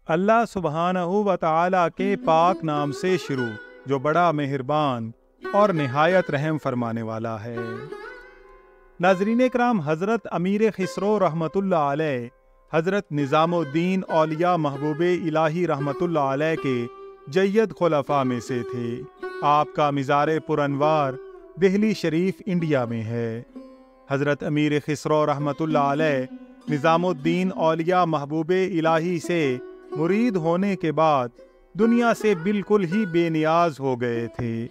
اللہ سبحانہ و تعالیٰ کے پاک نام سے شروع جو بڑا مہربان اور نہایت رحم فرمانے والا ہے۔ ناظرین اکرام، حضرت امیر خسرو رحمۃ اللہ علیہ حضرت نظام الدین اولیاء محبوب الہی رحمۃ اللہ علیہ کے جید خلفاء میں سے تھے۔ آپ کا مزار پر انوار دہلی شریف انڈیا میں ہے۔ حضرت امیر خسرو رحمۃ اللہ علیہ نظام الدین اولیاء محبوب الہی سے مرید ہونے کے بعد دنیا سے بالکل ہی بے نیاز ہو گئے تھے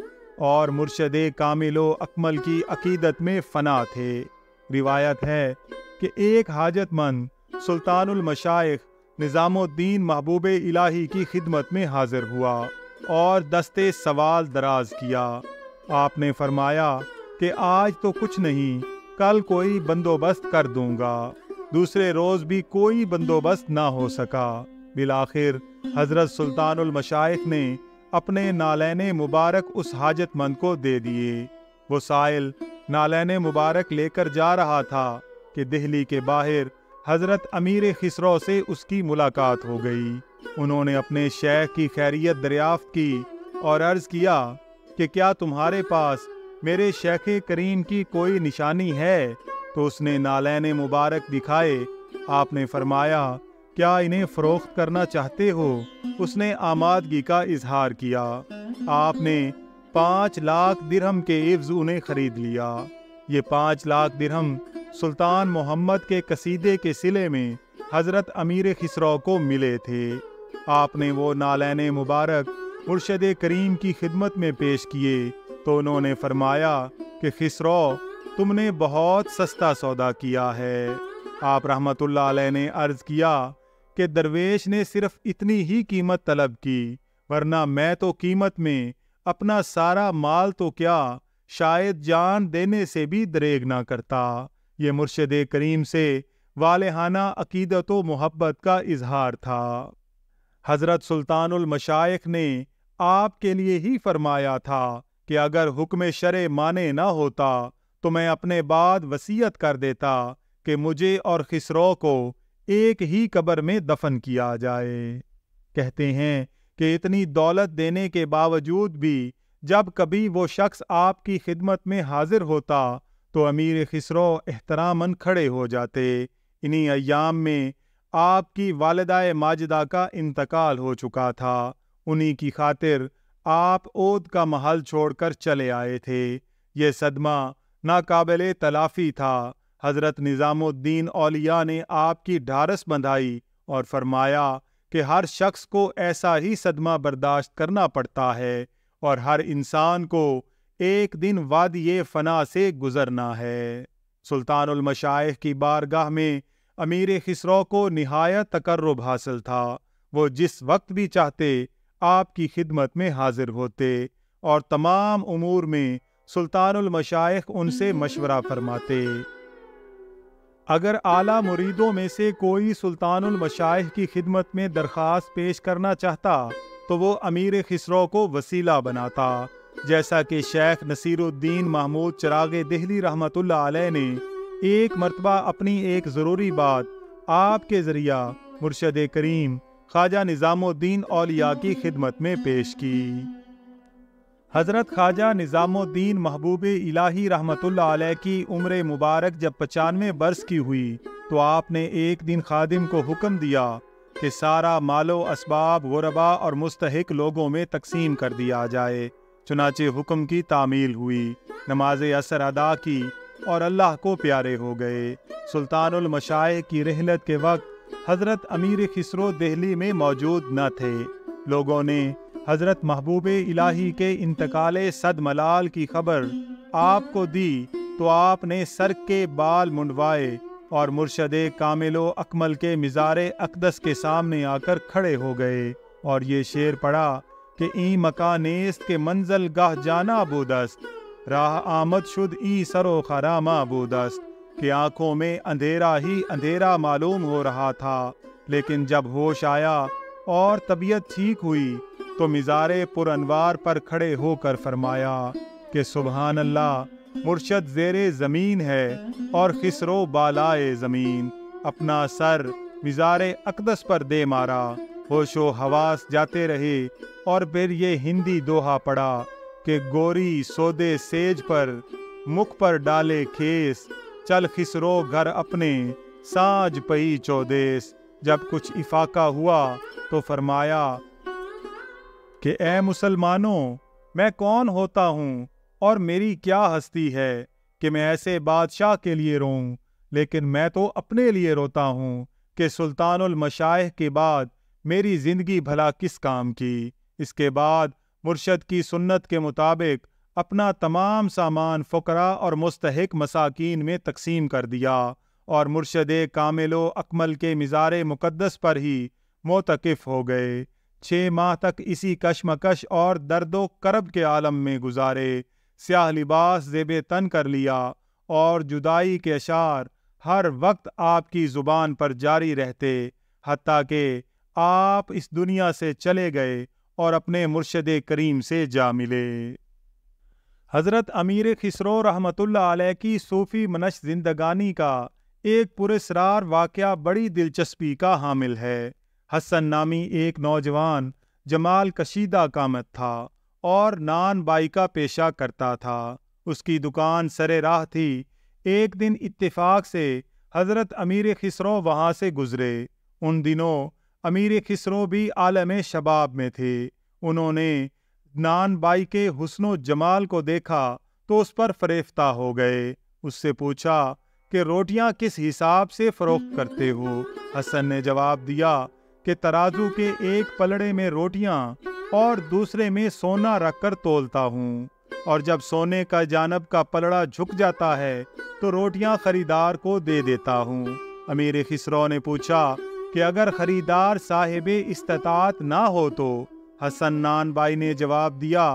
اور مرشد کامل و اکمل کی عقیدت میں فنا تھے۔ روایت ہے کہ ایک حاجت مند سلطان المشائخ نظام الدین محبوب الہی کی خدمت میں حاضر ہوا اور دستے سوال دراز کیا۔ آپ نے فرمایا کہ آج تو کچھ نہیں، کل کوئی بندوبست کر دوں گا۔ دوسرے روز بھی کوئی بندوبست نہ ہو سکا۔ بالآخر حضرت سلطان المشائخ نے اپنے نالین مبارک اس حاجت مند کو دے دیے۔ وہ سائل نالین مبارک لے کر جا رہا تھا کہ دہلی کے باہر حضرت امیر خسرو سے اس کی ملاقات ہو گئی۔ انہوں نے اپنے شیخ کی خیریت دریافت کی اور عرض کیا کہ کیا تمہارے پاس میرے شیخ کریم کی کوئی نشانی ہے؟ تو اس نے نالین مبارک دکھائے۔ آپ نے فرمایا کیا انہیں فروخت کرنا چاہتے ہو؟ اس نے آمادگی کا اظہار کیا۔ آپ نے 5 لاکھ درہم کے عوض انہیں خرید لیا۔ یہ 5 لاکھ درہم سلطان محمد کے قصیدے کے صلے میں حضرت امیر خسرو کو ملے تھے۔ آپ نے وہ نالین مبارک مرشد کریم کی خدمت میں پیش کیے تو انہوں نے فرمایا کہ خسرو، تم نے بہت سستا سودا کیا ہے۔ آپ رحمت اللہ علیہ نے عرض کیا کہ درویش نے صرف اتنی ہی قیمت طلب کی، ورنہ میں تو قیمت میں اپنا سارا مال تو کیا شاید جان دینے سے بھی دریغ نہ کرتا۔ یہ مرشد کریم سے والہانہ عقیدت و محبت کا اظہار تھا۔ حضرت سلطان المشائخ نے آپ کے لیے ہی فرمایا تھا کہ اگر حکم شرع مانے نہ ہوتا تو میں اپنے بعد وصیت کر دیتا کہ مجھے اور خسرو کو ایک ہی قبر میں دفن کیا جائے۔ کہتے ہیں کہ اتنی دولت دینے کے باوجود بھی جب کبھی وہ شخص آپ کی خدمت میں حاضر ہوتا تو امیر خسرو احتراماً کھڑے ہو جاتے۔ انہی ایام میں آپ کی والدہ ماجدہ کا انتقال ہو چکا تھا۔ انہی کی خاطر آپ اودھ کا محل چھوڑ کر چلے آئے تھے۔ یہ صدمہ ناقابل تلافی تھا۔ حضرت نظام الدین اولیاء نے آپ کی ڈھارس بندھائی اور فرمایا کہ ہر شخص کو ایسا ہی صدمہ برداشت کرنا پڑتا ہے اور ہر انسان کو ایک دن وادی فنا سے گزرنا ہے۔ سلطان المشائخ کی بارگاہ میں امیر خسرو کو نہایت تقرب حاصل تھا۔ وہ جس وقت بھی چاہتے آپ کی خدمت میں حاضر ہوتے اور تمام امور میں سلطان المشائخ ان سے مشورہ فرماتے۔ اگر اعلیٰ مریدوں میں سے کوئی سلطان المشائخ کی خدمت میں درخواست پیش کرنا چاہتا تو وہ امیر خسرو کو وسیلہ بناتا، جیسا کہ شیخ نصیر الدین محمود چراغ دہلی رحمۃ اللہ علیہ نے ایک مرتبہ اپنی ایک ضروری بات آپ کے ذریعہ مرشد کریم خواجہ نظام الدین اولیاء کی خدمت میں پیش کی۔ حضرت خواجہ نظام الدین محبوب الہی رحمۃ اللہ علیہ کی عمر مبارک جب 95 برس کی ہوئی تو آپ نے ایک دن خادم کو حکم دیا کہ سارا مال و اسباب غربا اور مستحق لوگوں میں تقسیم کر دیا جائے۔ چنانچہ حکم کی تعمیل ہوئی، نماز عصر ادا کی اور اللہ کو پیارے ہو گئے۔ سلطان المشائخ کی رحلت کے وقت حضرت امیر خسرو دہلی میں موجود نہ تھے۔ لوگوں نے حضرت محبوب الہی کے انتقال صد ملال کی خبر آپ کو دی تو آپ نے سر کے بال منڈوائے اور مرشد کامل و اکمل کے مزار اقدس کے سامنے آ کر کھڑے ہو گئے اور یہ شعر پڑھا کہ این مکان نیست کے منزل گاہ جانا بودست، راہ آمد شد ای سر و خرامہ بودست، کہ آنکھوں میں اندھیرا ہی اندھیرا معلوم ہو رہا تھا، لیکن جب ہوش آیا اور طبیعت ٹھیک ہوئی تو مزار پر انوار پر کھڑے ہو کر فرمایا کہ سبحان اللہ، مرشد زیر زمین ہے اور خسرو بالائے زمین۔ اپنا سر مزار اقدس پر دے مارا ہوش و حواس جاتے رہے اور پھر یہ ہندی دوہا پڑا کہ گوری سودے سیج پر مکھ پر ڈالے کھیس، چل خسرو گھر اپنے ساج پئی چودیس۔ جب کچھ افاقہ ہوا تو فرمایا کہ اے مسلمانوں، میں کون ہوتا ہوں اور میری کیا ہستی ہے کہ میں ایسے بادشاہ کے لیے روں، لیکن میں تو اپنے لیے روتا ہوں کہ سلطان المشائخ کے بعد میری زندگی بھلا کس کام کی۔ اس کے بعد مرشد کی سنت کے مطابق اپنا تمام سامان فقراء اور مستحق مساکین میں تقسیم کر دیا اور مرشد کامل و اکمل کے مزار مقدس پر ہی معتکف ہو گئے۔ 6 ماہ تک اسی کشمکش اور درد و کرب کے عالم میں گزارے، سیاہ لباس زیب تن کر لیا اور جدائی کے اشعار ہر وقت آپ کی زبان پر جاری رہتے، حتیٰ کہ آپ اس دنیا سے چلے گئے اور اپنے مرشد کریم سے جا ملے۔ حضرت امیر خسرو رحمۃ اللہ علیہ کی صوفی منش زندگانی کا ایک پراسرار واقعہ بڑی دلچسپی کا حامل ہے۔ حسن نامی ایک نوجوان جمال کشیدہ قامت تھا اور نان بائی کا پیشہ کرتا تھا۔ اس کی دکان سرے راہ تھی۔ ایک دن اتفاق سے حضرت امیر خسرو وہاں سے گزرے۔ ان دنوں امیر خسرو بھی عالم شباب میں تھے۔ انہوں نے نان بائی کے حسن و جمال کو دیکھا تو اس پر فریفتہ ہو گئے۔ اس سے پوچھا کہ روٹیاں کس حساب سے فروخت کرتے ہو؟ حسن نے جواب دیا کہ ترازو کے ایک پلڑے میں روٹیاں اور دوسرے میں سونا رکھ کر تولتا ہوں، اور جب سونے کا جانب کا پلڑا جھک جاتا ہے تو روٹیاں خریدار کو دے دیتا ہوں۔ امیر خسرو نے پوچھا کہ اگر خریدار صاحب استطاعت نہ ہو تو؟ حسن نان بائی نے جواب دیا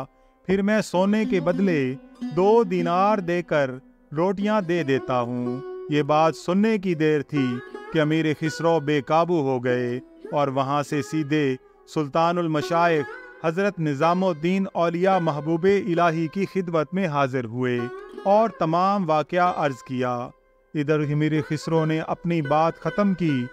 پھر میں سونے کے بدلے 2 دینار دے کر روٹیاں دے دیتا ہوں۔ یہ بات سننے کی دیر تھی کہ امیر خسرو بے قابو ہو گئے اور وہاں سے سیدھے سلطان المشائخ حضرت نظام الدین اولیاء محبوب الہی کی خدمت میں حاضر ہوئے اور تمام واقعہ عرض کیا۔ ادھر امیر خسرو نے اپنی بات ختم کی،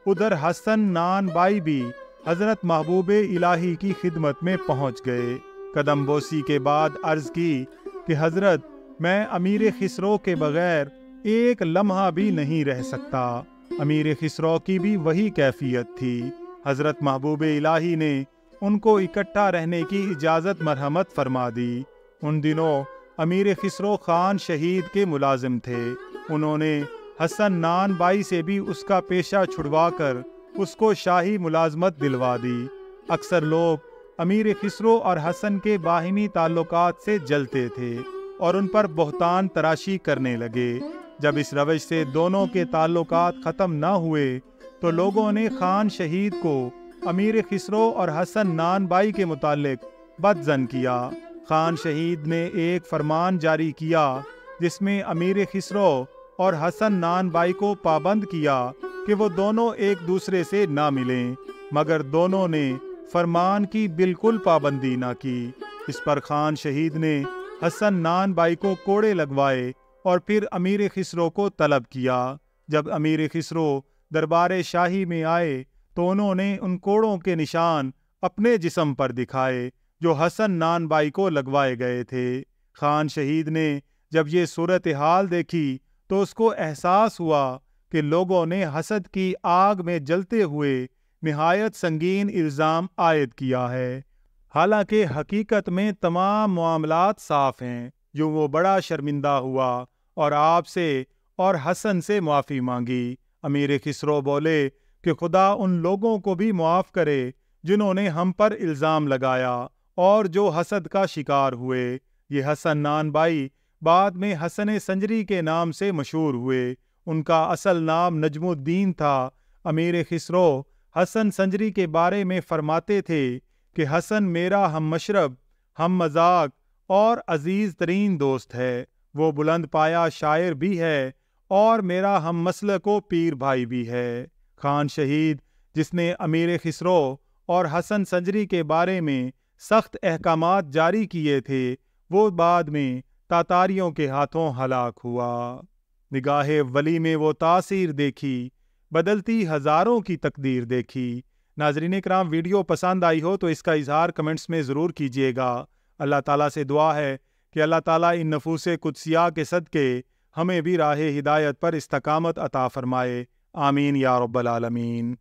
ادھر حسن نان بائی بھی حضرت محبوب الہی کی خدمت میں پہنچ گئے۔ قدم بوسی کے بعد عرض کی کہ حضرت، میں امیر خسرو کے بغیر ایک لمحہ بھی نہیں رہ سکتا۔ امیر خسرو کی بھی وہی کیفیت تھی۔ حضرت محبوب الہی نے ان کو اکٹھا رہنے کی اجازت مرحمت فرما دی۔ ان دنوں امیر خسرو خان شہید کے ملازم تھے۔ انہوں نے حسن نان بائی سے بھی اس کا پیشہ چھڑوا کر اس کو شاہی ملازمت دلوا دی۔ اکثر لوگ امیر خسرو اور حسن کے باہمی تعلقات سے جلتے تھے اور ان پر بہتان تراشی کرنے لگے۔ جب اس روش سے دونوں کے تعلقات ختم نہ ہوئے تو لوگوں نے خان شہید کو امیر خسرو اور حسن نان بائی کے متعلق بدظن کیا۔ خان شہید نے ایک فرمان جاری کیا جس میں امیر خسرو اور حسن نان بائی کو پابند کیا کہ وہ دونوں ایک دوسرے سے نہ ملیں، مگر دونوں نے فرمان کی بالکل پابندی نہ کی۔ اس پر خان شہید نے حسن نان بائی کو کوڑے لگوائے اور پھر امیر خسرو کو طلب کیا۔ جب امیر خسرو دربار شاہی میں آئے تو انہوں نے ان کوڑوں کے نشان اپنے جسم پر دکھائے جو حسن نان بائی کو لگوائے گئے تھے۔ خان شہید نے جب یہ صورتحال دیکھی تو اس کو احساس ہوا کہ لوگوں نے حسد کی آگ میں جلتے ہوئے نہایت سنگین الزام عائد کیا ہے، حالانکہ حقیقت میں تمام معاملات صاف ہیں۔ جو وہ بڑا شرمندہ ہوا اور آپ سے اور حسن سے معافی مانگی۔ امیر خسرو بولے کہ خدا ان لوگوں کو بھی معاف کرے جنہوں نے ہم پر الزام لگایا اور جو حسد کا شکار ہوئے۔ یہ حسن نان بائی بعد میں حسن سنجری کے نام سے مشہور ہوئے۔ ان کا اصل نام نجم الدین تھا۔ امیر خسرو حسن سنجری کے بارے میں فرماتے تھے کہ حسن میرا ہم مشرب، ہم مذاق اور عزیز ترین دوست ہے۔ وہ بلند پایا شاعر بھی ہے اور میرا ہم مسلک و پیر بھائی بھی ہے۔ خان شہید جس نے امیر خسرو اور حسن سنجری کے بارے میں سخت احکامات جاری کیے تھے، وہ بعد میں تاتاریوں کے ہاتھوں ہلاک ہوا۔ نگاہ ولی میں وہ تاثیر دیکھی، بدلتی ہزاروں کی تقدیر دیکھی۔ ناظرین کرام، ویڈیو پسند آئی ہو تو اس کا اظہار کمنٹس میں ضرور کیجیے گا۔ اللہ تعالیٰ سے دعا ہے کہ اللہ تعالیٰ ان نفوس قدسیہ کے صدقے ہمیں بھی راہ ہدایت پر استقامت عطا فرمائے۔ آمین یا رب العالمین۔